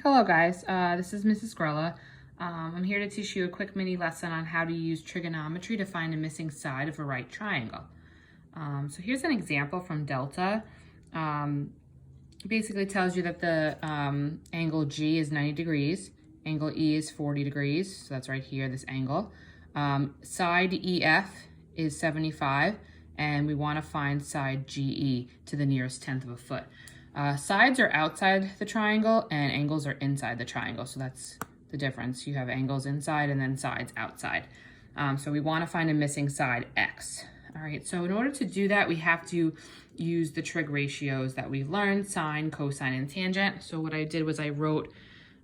Hello guys, this is Mrs. Grella. I'm here to teach you a quick mini lesson on how to use trigonometry to find a missing side of a right triangle. So here's an example from Delta. It basically tells you that the angle G is 90 degrees, angle E is 40 degrees, so that's right here, this angle. Side EF is 75, and we want to find side GE to the nearest tenth of a foot. Sides are outside the triangle and angles are inside the triangle. So that's the difference. You have angles inside and then sides outside. So we want to find a missing side, X. All right, so in order to do that, we have to use the trig ratios that we've learned, sine, cosine, and tangent. So what I did was I wrote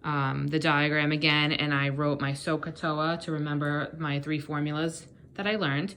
the diagram again, and I wrote my SOHCAHTOA to remember my three formulas that I learned.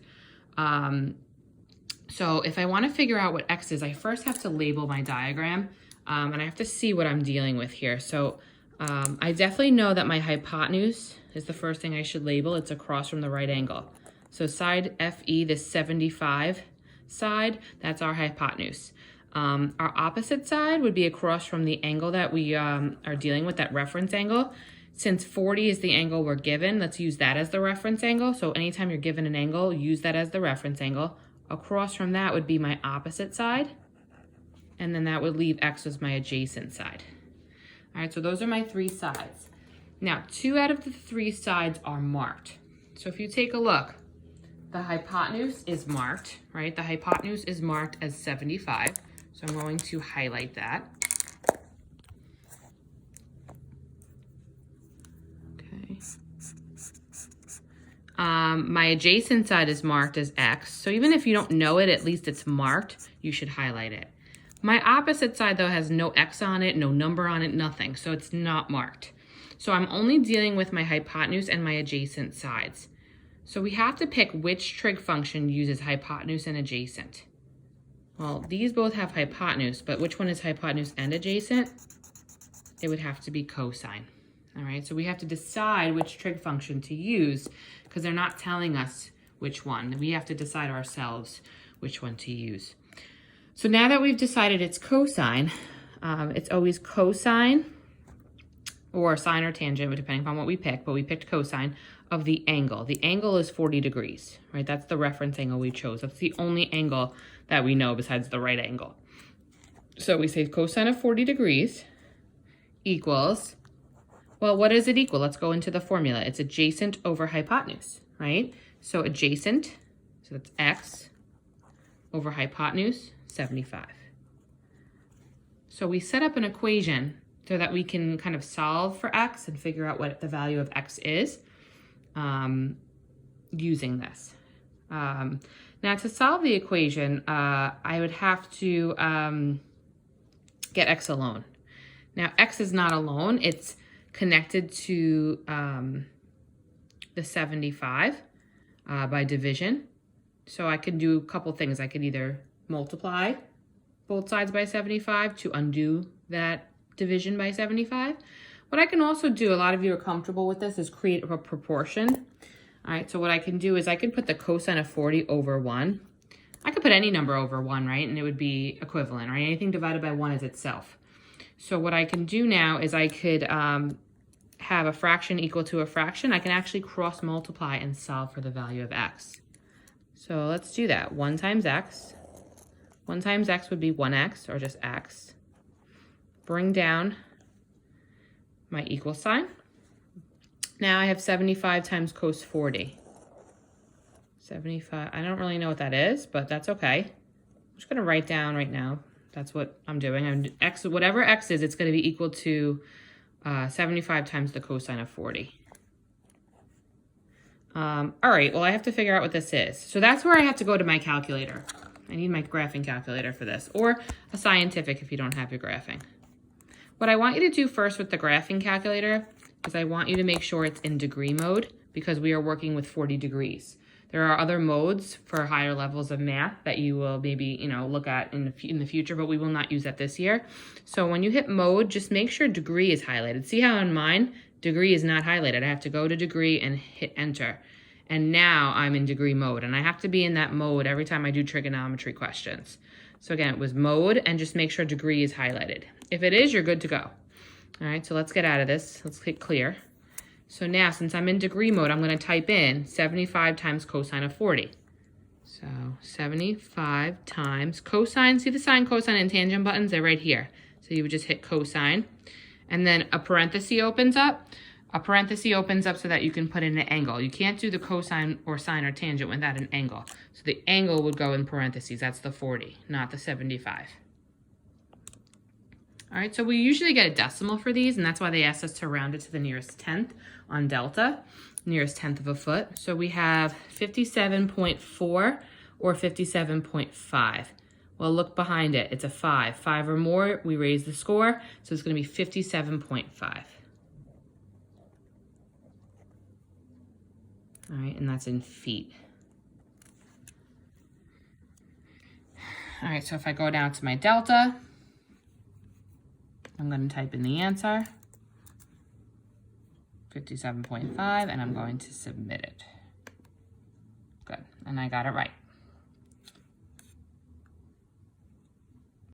So if I want to figure out what X is, I first have to label my diagram, and I have to see what I'm dealing with here. So I definitely know that my hypotenuse is the first thing I should label. It's across from the right angle. So side FE, this 75 side, that's our hypotenuse. Our opposite side would be across from the angle that we are dealing with, that reference angle. Since 40 is the angle we're given, let's use that as the reference angle. So anytime you're given an angle, use that as the reference angle. Across from that would be my opposite side, and then that would leave X as my adjacent side. All right, so those are my three sides. Now, 2 out of the 3 sides are marked. So if you take a look, the hypotenuse is marked, right? The hypotenuse is marked as 75, so I'm going to highlight that. Okay. My adjacent side is marked as X. So even if you don't know it, at least it's marked, you should highlight it. My opposite side though has no X on it, no number on it, nothing. So it's not marked. So I'm only dealing with my hypotenuse and my adjacent sides. So we have to pick which trig function uses hypotenuse and adjacent. Well, these both have hypotenuse, but which one is hypotenuse and adjacent? It would have to be cosine. All right, so we have to decide which trig function to use because they're not telling us which one. We have to decide ourselves which one to use. So now that we've decided it's cosine, it's always cosine or sine or tangent, depending upon what we pick, but we picked cosine of the angle. The angle is 40 degrees, right? That's the reference angle we chose. That's the only angle that we know besides the right angle. So we say cosine of 40 degrees equals, well, what does it equal? Let's go into the formula. It's adjacent over hypotenuse, right? So adjacent, so that's X over hypotenuse, 75. So we set up an equation so that we can kind of solve for X and figure out what the value of X is using this. Now to solve the equation, I would have to get X alone. Now X is not alone, it's connected to the 75 by division. So I could do a couple things. I could either multiply both sides by 75 to undo that division by 75. What I can also do, a lot of you are comfortable with this, is create a proportion. All right, so what I can do is I can put the cosine of 40 over 1. I could put any number over 1, right? And it would be equivalent, right? Anything divided by 1 is itself. So what I can do now is I could have a fraction equal to a fraction. I can actually cross multiply and solve for the value of X. So let's do that. 1 times X. 1 times X would be 1X, or just X. Bring down my equal sign. Now I have 75 times cos 40. 75, I don't really know what that is, but that's okay. I'm just gonna write down right now. That's what I'm doing. X, whatever X is, it's gonna be equal to 75 times the cosine of 40. All right, well, I have to figure out what this is. So that's where I have to go to my calculator. I need my graphing calculator for this, or a scientific if you don't have your graphing. What I want you to do first with the graphing calculator is I want you to make sure it's in degree mode because we are working with 40 degrees. There are other modes for higher levels of math that you will maybe, look at in the future, but we will not use that this year. So when you hit mode, just make sure degree is highlighted. See how on mine, degree is not highlighted. I have to go to degree and hit enter. And now I'm in degree mode, and I have to be in that mode every time I do trigonometry questions. So again, it was mode, and just make sure degree is highlighted. If it is, you're good to go. All right, so let's get out of this. Let's click clear. So now, since I'm in degree mode, I'm going to type in 75 times cosine of 40. So 75 times cosine. See the sine, cosine, and tangent buttons? They're right here. So you would just hit cosine. And then a parenthesis opens up. A parenthesis opens up so that you can put in an angle. You can't do the cosine or sine or tangent without an angle. So the angle would go in parentheses. That's the 40, not the 75. All right, so we usually get a decimal for these, and that's why they asked us to round it to the nearest tenth on delta, nearest tenth of a foot. So we have 57.4 or 57.5. Well, look behind it. It's a 5. 5 or more, we raise the score, so it's going to be 57.5. All right, and that's in feet. All right, so if I go down to my delta, I'm going to type in the answer, 57.5, and I'm going to submit it. Good, and I got it right.